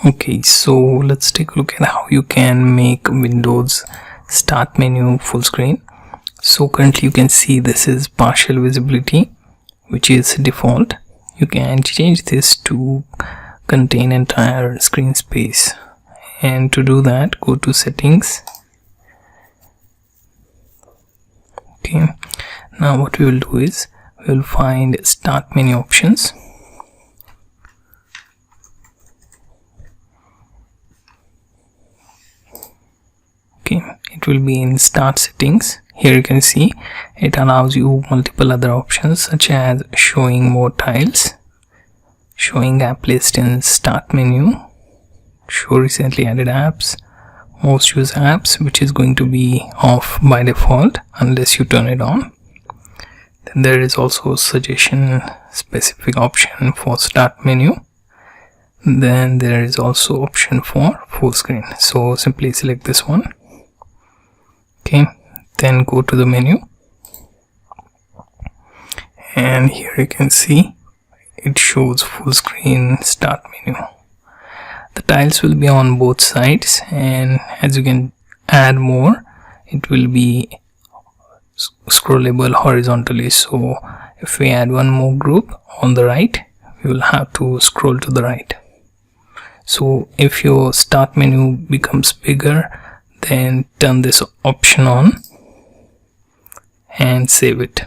Okay, so let's take a look at how you can make Windows start menu full screen. So currently you can see this is partial visibility, which is default. You can change this to contain entire screen space, and to do that go to settings. Okay, now what we will do is we will find start menu options. Okay, it will be in start settings. Here you can see it allows you multiple other options such as showing more tiles, showing app list in start menu, show recently added apps, most used apps, which is going to be off by default unless you turn it on. Then there is also suggestion specific option for start menu. Then there is also option for full screen, so simply select this one. Okay, then go to the menu, and here you can see it shows full screen start menu. The tiles will be on both sides, and as you can add more, it will be scrollable horizontally. So if we add one more group on the right, we will have to scroll to the right. So if your start menu becomes bigger, then turn this option on and save it.